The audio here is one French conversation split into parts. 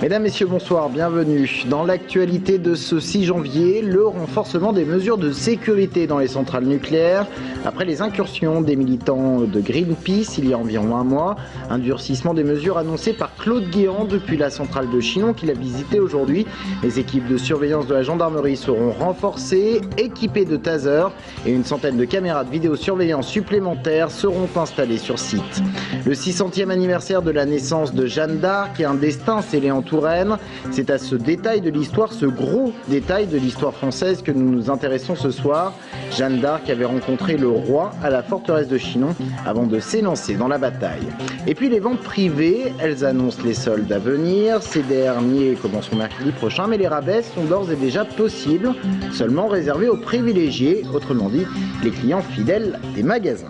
Mesdames, Messieurs, bonsoir, bienvenue. Dans l'actualité de ce 6 janvier, le renforcement des mesures de sécurité dans les centrales nucléaires. Après les incursions des militants de Greenpeace il y a environ un mois, un durcissement des mesures annoncées par Claude Guéant depuis la centrale de Chinon qu'il a visité aujourd'hui. Les équipes de surveillance de la gendarmerie seront renforcées, équipées de tasers et une centaine de caméras de vidéosurveillance supplémentaires seront installées sur site. Le 600e anniversaire de la naissance de Jeanne d'Arc et un destin scellé en Touraine. C'est à ce détail de l'histoire, ce gros détail de l'histoire française que nous nous intéressons ce soir. Jeanne d'Arc avait rencontré le roi à la forteresse de Chinon avant de s'élancer dans la bataille. Et puis les ventes privées, elles annoncent les soldes à venir. Ces derniers commenceront mercredi prochain, mais les rabais sont d'ores et déjà possibles, seulement réservés aux privilégiés, autrement dit les clients fidèles des magasins.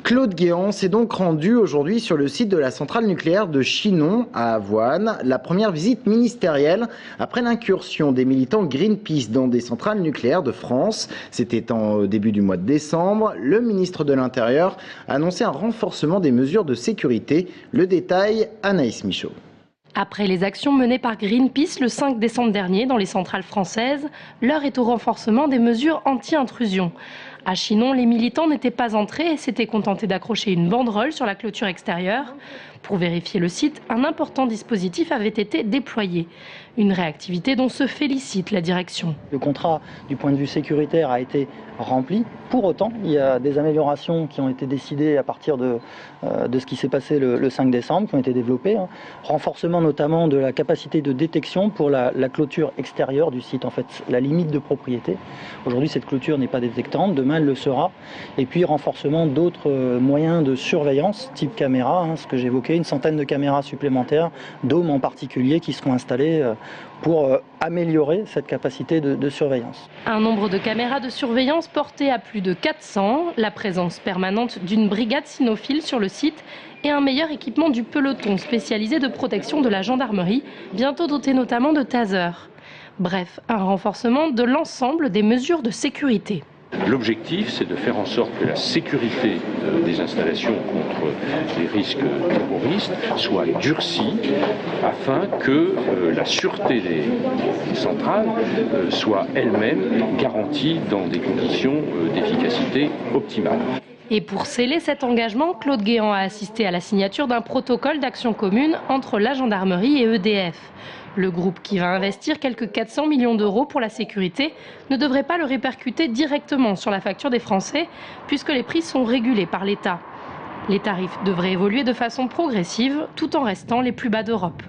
Claude Guéant s'est donc rendu aujourd'hui sur le site de la centrale nucléaire de Chinon à Avoine, la première visite ministérielle après l'incursion des militants Greenpeace dans des centrales nucléaires de France. C'était en début du mois de décembre. Le ministre de l'Intérieur a annoncé un renforcement des mesures de sécurité. Le détail, Anaïs Michaud. Après les actions menées par Greenpeace le 5 décembre dernier dans les centrales françaises, l'heure est au renforcement des mesures anti-intrusion. À Chinon, les militants n'étaient pas entrés et s'étaient contentés d'accrocher une banderole sur la clôture extérieure. Pour vérifier le site, un important dispositif avait été déployé. Une réactivité dont se félicite la direction. Le contrat, du point de vue sécuritaire, a été rempli. Pour autant, il y a des améliorations qui ont été décidées à partir de ce qui s'est passé le 5 décembre, qui ont été développées. Renforcement notamment de la capacité de détection pour la clôture extérieure du site, en fait, la limite de propriété. Aujourd'hui, cette clôture n'est pas détectante, demain elle le sera. Et puis renforcement d'autres moyens de surveillance, type caméra, ce que j'évoquais, une centaine de caméras supplémentaires, dômes en particulier, qui seront installés pour améliorer cette capacité de surveillance. Un nombre de caméras de surveillance porté à plus de 400, la présence permanente d'une brigade cynophile sur le site et un meilleur équipement du peloton spécialisé de protection de la gendarmerie, bientôt doté notamment de tasers. Bref, un renforcement de l'ensemble des mesures de sécurité. L'objectif, c'est de faire en sorte que la sécurité des installations contre les risques terroristes soit durcie afin que la sûreté des centrales soit elle-même garantie dans des conditions d'efficacité optimales. Et pour sceller cet engagement, Claude Guéant a assisté à la signature d'un protocole d'action commune entre la gendarmerie et EDF. Le groupe, qui va investir quelques 400 millions d'euros pour la sécurité, ne devrait pas le répercuter directement sur la facture des Français, puisque les prix sont régulés par l'État. Les tarifs devraient évoluer de façon progressive, tout en restant les plus bas d'Europe.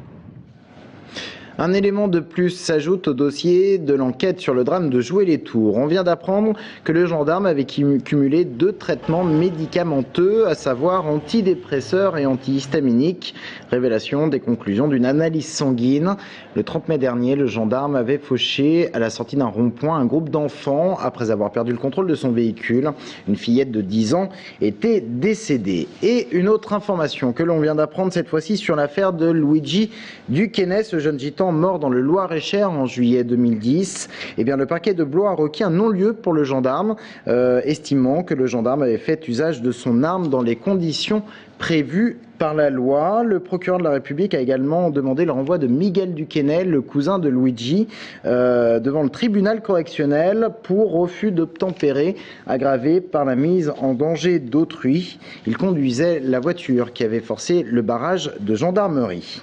Un élément de plus s'ajoute au dossier de l'enquête sur le drame de Joué-les-Tours. On vient d'apprendre que le gendarme avait cumulé 2 traitements médicamenteux, à savoir antidépresseurs et antihistaminiques. Révélation des conclusions d'une analyse sanguine. Le 30 mai dernier, le gendarme avait fauché à la sortie d'un rond-point un groupe d'enfants après avoir perdu le contrôle de son véhicule. Une fillette de 10 ans était décédée. Et une autre information que l'on vient d'apprendre cette fois-ci sur l'affaire de Luigi Duquesne, ce jeune gitan mort dans le Loir-et-Cher en juillet 2010. Eh bien, le parquet de Blois a requis un non-lieu pour le gendarme, estimant que le gendarme avait fait usage de son arme dans les conditions prévues par la loi. Le procureur de la République a également demandé le renvoi de Miguel Duquesne, le cousin de Luigi, devant le tribunal correctionnel pour refus d'obtempérer aggravé par la mise en danger d'autrui. Il conduisait la voiture qui avait forcé le barrage de gendarmerie.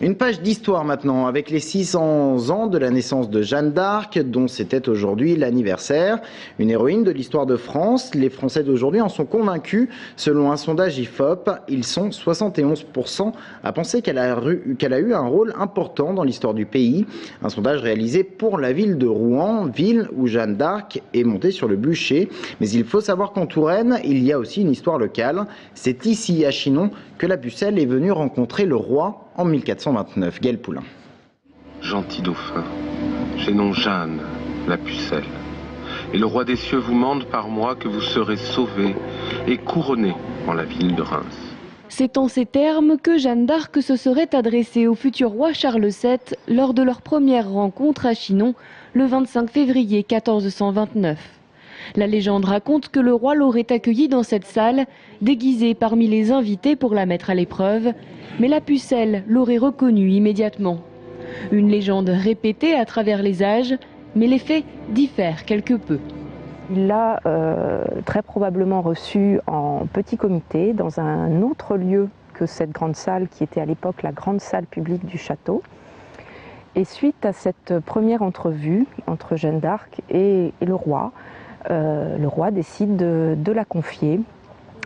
Une page d'histoire maintenant, avec les 600 ans de la naissance de Jeanne d'Arc, dont c'était aujourd'hui l'anniversaire. Une héroïne de l'histoire de France. Les Français d'aujourd'hui en sont convaincus. Selon un sondage IFOP, ils sont 71% à penser qu'elle a eu un rôle important dans l'histoire du pays. Un sondage réalisé pour la ville de Rouen, ville où Jeanne d'Arc est montée sur le bûcher. Mais il faut savoir qu'en Touraine, il y a aussi une histoire locale. C'est ici, à Chinon, que la Pucelle est venue rencontrer le roi en 1429. Gaël Poulain. Gentil dauphin, j'ai nom Jeanne, la Pucelle. Et le roi des cieux vous mande par moi que vous serez sauvé et couronné en la ville de Reims. C'est en ces termes que Jeanne d'Arc se serait adressée au futur roi Charles VII lors de leur première rencontre à Chinon le 25 février 1429. La légende raconte que le roi l'aurait accueillie dans cette salle, déguisée parmi les invités pour la mettre à l'épreuve, mais la pucelle l'aurait reconnue immédiatement. Une légende répétée à travers les âges, mais les faits diffèrent quelque peu. Il l'a très probablement reçu en petit comité dans un autre lieu que cette grande salle qui était à l'époque la grande salle publique du château. Et suite à cette première entrevue entre Jeanne d'Arc et le roi décide de la confier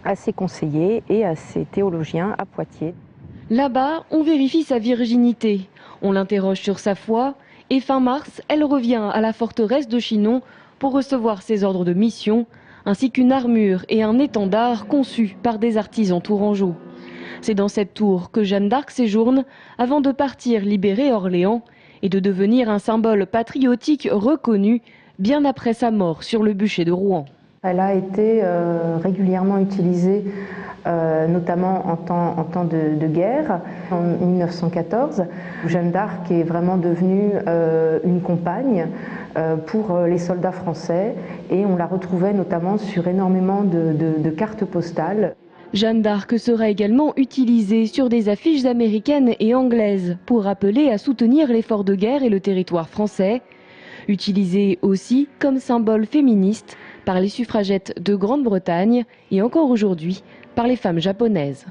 à ses conseillers et à ses théologiens à Poitiers. Là-bas, on vérifie sa virginité, on l'interroge sur sa foi et fin mars, elle revient à la forteresse de Chinon pour recevoir ses ordres de mission, ainsi qu'une armure et un étendard conçus par des artisans tourangeaux. C'est dans cette tour que Jeanne d'Arc séjourne avant de partir libérer Orléans et de devenir un symbole patriotique reconnu bien après sa mort sur le bûcher de Rouen. Elle a été régulièrement utilisée, notamment en temps de guerre. En 1914, Jeanne d'Arc est vraiment devenue une compagne pour les soldats français et on la retrouvait notamment sur énormément de cartes postales. Jeanne d'Arc sera également utilisée sur des affiches américaines et anglaises pour appeler à soutenir l'effort de guerre et le territoire français. Utilisée aussi comme symbole féministe par les suffragettes de Grande-Bretagne et encore aujourd'hui par les femmes japonaises.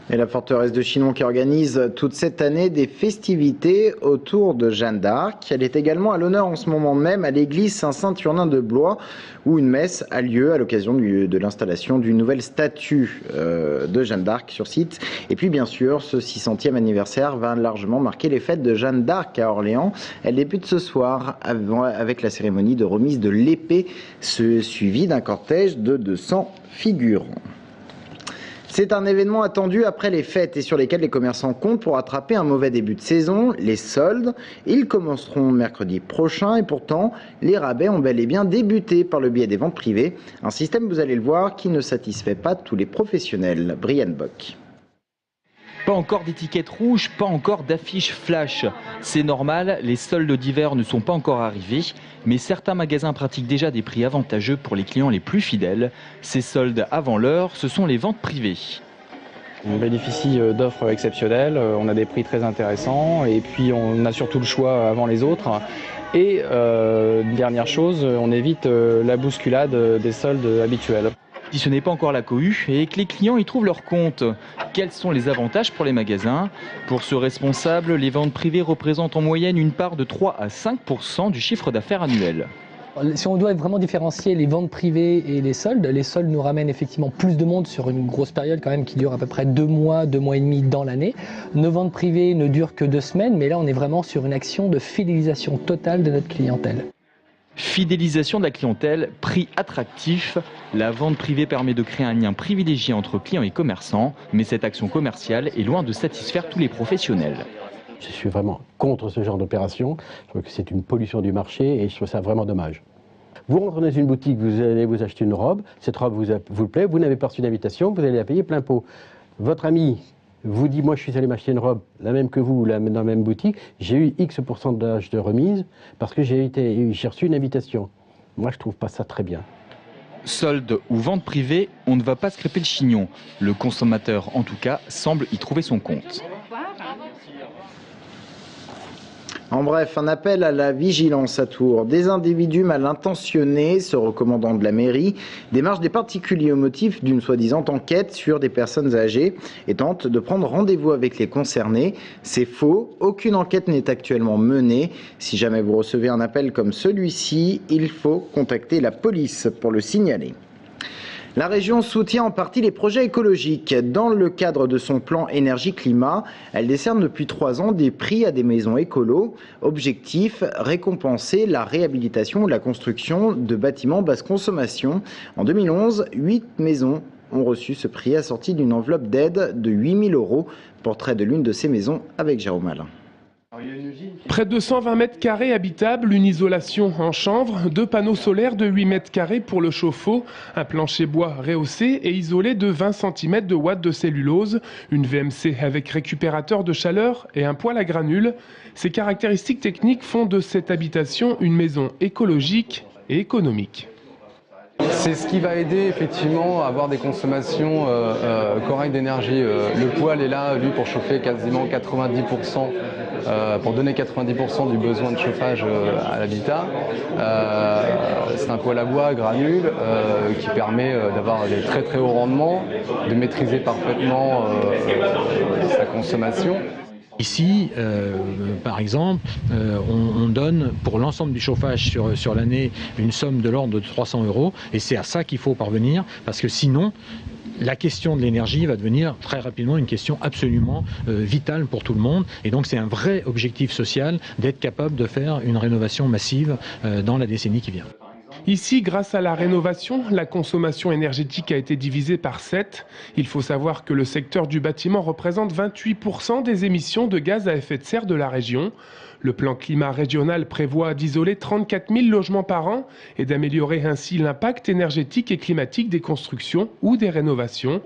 Et la forteresse de Chinon qui organise toute cette année des festivités autour de Jeanne d'Arc. Elle est également à l'honneur en ce moment même à l'église Saint-Saturnin de Blois où une messe a lieu à l'occasion de l'installation d'une nouvelle statue de Jeanne d'Arc sur site. Et puis bien sûr, ce 600e anniversaire va largement marquer les fêtes de Jeanne d'Arc à Orléans. Elle débute ce soir avec la cérémonie de remise de l'épée, suivie d'un cortège de 200 figurants. C'est un événement attendu après les fêtes et sur lesquels les commerçants comptent pour attraper un mauvais début de saison, les soldes. Ils commenceront mercredi prochain et pourtant, les rabais ont bel et bien débuté par le biais des ventes privées. Un système, vous allez le voir, qui ne satisfait pas tous les professionnels. Brian Bock. Pas encore d'étiquette rouge, pas encore d'affiche flash. C'est normal, les soldes d'hiver ne sont pas encore arrivés, mais certains magasins pratiquent déjà des prix avantageux pour les clients les plus fidèles. Ces soldes avant l'heure, ce sont les ventes privées. On bénéficie d'offres exceptionnelles, on a des prix très intéressants et puis on a surtout le choix avant les autres. Et dernière chose, on évite la bousculade des soldes habituels. Si ce n'est pas encore la cohue et que les clients y trouvent leur compte. Quels sont les avantages pour les magasins? Pour ce responsable, les ventes privées représentent en moyenne une part de 3 à 5% du chiffre d'affaires annuel. Si on doit vraiment différencier les ventes privées et les soldes nous ramènent effectivement plus de monde sur une grosse période quand même qui dure à peu près 2 mois et demi dans l'année. Nos ventes privées ne durent que 2 semaines, mais là on est vraiment sur une action de fidélisation totale de notre clientèle. Fidélisation de la clientèle, prix attractif. La vente privée permet de créer un lien privilégié entre clients et commerçants, mais cette action commerciale est loin de satisfaire tous les professionnels. Je suis vraiment contre ce genre d'opération. Je trouve que c'est une pollution du marché et je trouve ça vraiment dommage. Vous rentrez dans une boutique, vous allez vous acheter une robe, cette robe vous plaît, vous n'avez pas reçu d'invitation, vous allez la payer plein pot. Votre ami vous dit, moi je suis allé m'acheter une robe, la même que vous, dans la même boutique, j'ai eu X% de remise parce que j'ai reçu une invitation. Moi je trouve pas ça très bien. Solde ou vente privée, on ne va pas se crêper le chignon. Le consommateur, en tout cas, semble y trouver son compte. En bref, un appel à la vigilance à Tours. Des individus mal intentionnés, se recommandant de la mairie, démarchent des particuliers au motif d'une soi-disant enquête sur des personnes âgées et tentent de prendre rendez-vous avec les concernés. C'est faux, aucune enquête n'est actuellement menée. Si jamais vous recevez un appel comme celui-ci, il faut contacter la police pour le signaler. La région soutient en partie les projets écologiques. Dans le cadre de son plan énergie-climat, elle décerne depuis 3 ans des prix à des maisons écolos. Objectif, récompenser la réhabilitation ou la construction de bâtiments basse consommation. En 2011, 8 maisons ont reçu ce prix assorti d'une enveloppe d'aide de 8 000 €. Portrait de l'une de ces maisons avec Jérôme Alain. Il y a une usine qui Près de 120 mètres carrés habitables, une isolation en chanvre, 2 panneaux solaires de 8 mètres carrés pour le chauffe-eau, un plancher bois rehaussé et isolé de 20 cm de ouate de cellulose, une VMC avec récupérateur de chaleur et un poêle à granules. Ces caractéristiques techniques font de cette habitation une maison écologique et économique. C'est ce qui va aider effectivement à avoir des consommations correctes d'énergie. Le poêle est là, lui, pour chauffer quasiment 90%, pour donner 90% du besoin de chauffage à l'habitat. C'est un poêle à bois granule qui permet d'avoir des très très hauts rendements, de maîtriser parfaitement sa consommation. Ici, par exemple, on donne pour l'ensemble du chauffage sur l'année une somme de l'ordre de 300 €, et c'est à ça qu'il faut parvenir, parce que sinon, la question de l'énergie va devenir très rapidement une question absolument vitale pour tout le monde, et donc c'est un vrai objectif social d'être capable de faire une rénovation massive dans la décennie qui vient. Ici, grâce à la rénovation, la consommation énergétique a été divisée par 7. Il faut savoir que le secteur du bâtiment représente 28% des émissions de gaz à effet de serre de la région. Le plan climat régional prévoit d'isoler 34 000 logements par an et d'améliorer ainsi l'impact énergétique et climatique des constructions ou des rénovations.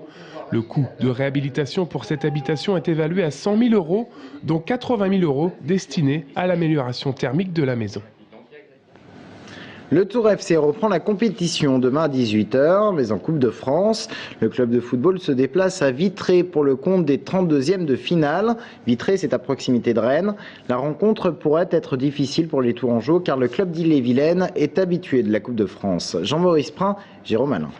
Le coût de réhabilitation pour cette habitation est évalué à 100 000 €, dont 80 000 € destinés à l'amélioration thermique de la maison. Le Tour FC reprend la compétition demain à 18 h, mais en Coupe de France. Le club de football se déplace à Vitré pour le compte des 32e de finale. Vitré, c'est à proximité de Rennes. La rencontre pourrait être difficile pour les Tourangeaux car le club d'Ille-et-Vilaine est habitué de la Coupe de France. Jean-Maurice Prin, Jérôme Alain.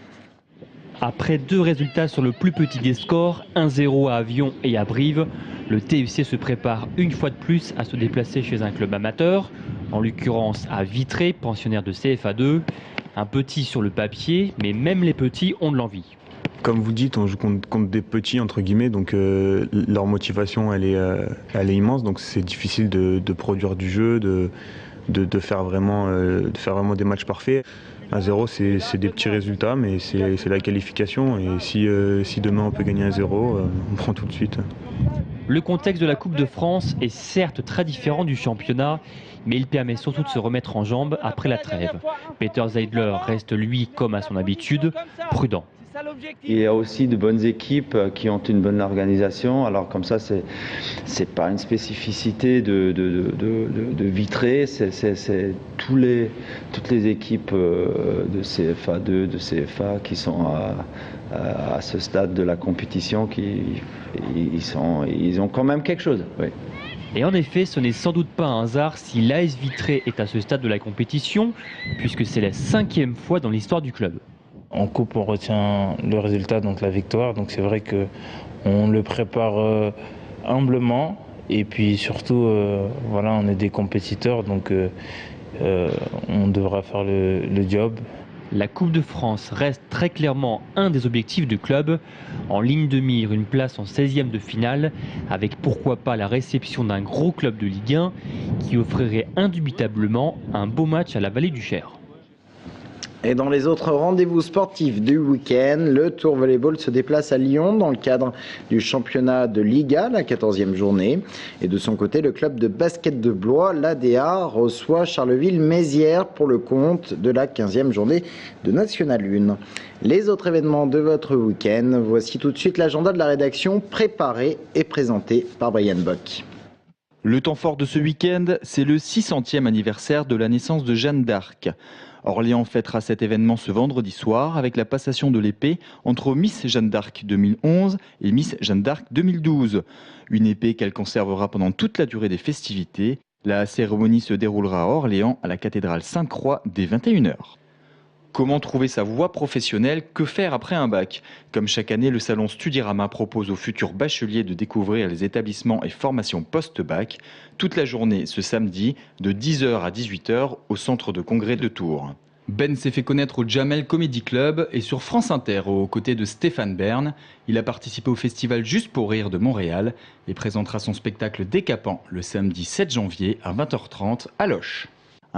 Après 2 résultats sur le plus petit des scores, 1-0 à Avion et à Brive, le TFC se prépare une fois de plus à se déplacer chez un club amateur, en l'occurrence à Vitré, pensionnaire de CFA2. Un petit sur le papier, mais même les petits ont de l'envie. Comme vous dites, on joue contre des petits, entre guillemets, donc leur motivation elle est immense, donc c'est difficile de produire du jeu, de faire vraiment des matchs parfaits. 1-0, c'est des petits résultats, mais c'est la qualification. Et si demain on peut gagner 1-0, on prend tout de suite. Le contexte de la Coupe de France est certes très différent du championnat, mais il permet surtout de se remettre en jambes après la trêve. Peter Zeidler reste, lui, comme à son habitude, prudent. Il y a aussi de bonnes équipes qui ont une bonne organisation. Alors comme ça, c'est pas une spécificité de Vitré. C'est toutes les équipes de CFA2, de CFA qui sont à ce stade de la compétition, ils ont quand même quelque chose. Oui. Et en effet, ce n'est sans doute pas un hasard si l'AS Vitré est à ce stade de la compétition, puisque c'est la 5e fois dans l'histoire du club. En coupe, on retient le résultat, donc la victoire. Donc c'est vrai qu'on le prépare humblement. Et puis surtout, voilà, on est des compétiteurs, donc on devra faire le job. La Coupe de France reste très clairement un des objectifs du club. En ligne de mire, une place en 16e de finale, avec pourquoi pas la réception d'un gros club de Ligue 1 qui offrirait indubitablement un beau match à la Vallée du Cher. Et dans les autres rendez-vous sportifs du week-end, le Tour Volleyball se déplace à Lyon dans le cadre du championnat de Liga, la 14e journée. Et de son côté, le club de basket de Blois, l'ADA, reçoit Charleville-Mézières pour le compte de la 15e journée de National 1. Les autres événements de votre week-end, voici tout de suite l'agenda de la rédaction préparé et présenté par Brian Bock. Le temps fort de ce week-end, c'est le 600e anniversaire de la naissance de Jeanne d'Arc. Orléans fêtera cet événement ce vendredi soir avec la passation de l'épée entre Miss Jeanne d'Arc 2011 et Miss Jeanne d'Arc 2012. Une épée qu'elle conservera pendant toute la durée des festivités. La cérémonie se déroulera à Orléans à la cathédrale Sainte-Croix dès 21 h. Comment trouver sa voie professionnelle? Que faire après un bac? Comme chaque année, le salon Studirama propose aux futurs bacheliers de découvrir les établissements et formations post-bac toute la journée ce samedi de 10 h à 18 h au centre de congrès de Tours. Ben s'est fait connaître au Jamel Comedy Club et sur France Inter aux côtés de Stéphane Bern. Il a participé au festival Juste pour rire de Montréal et présentera son spectacle Décapant le samedi 7 janvier à 20 h 30 à Loches.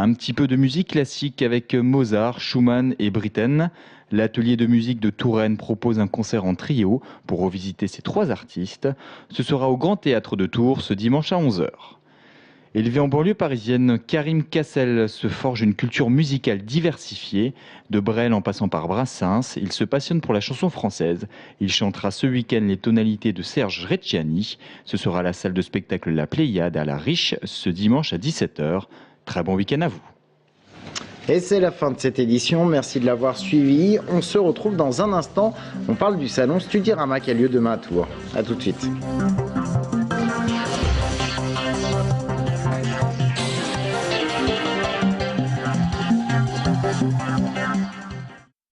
Un petit peu de musique classique avec Mozart, Schumann et Britten. L'atelier de musique de Touraine propose un concert en trio pour revisiter ces 3 artistes. Ce sera au Grand Théâtre de Tours ce dimanche à 11 h. Élevé en banlieue parisienne, Karim Cassel se forge une culture musicale diversifiée. De Brel en passant par Brassens, il se passionne pour la chanson française. Il chantera ce week-end les tonalités de Serge Reggiani. Ce sera à la salle de spectacle La Pléiade à La Riche ce dimanche à 17h. Très bon week-end à vous. Et c'est la fin de cette édition, merci de l'avoir suivi. On se retrouve dans un instant, on parle du salon Studyrama qui a lieu demain à Tours. A tout de suite.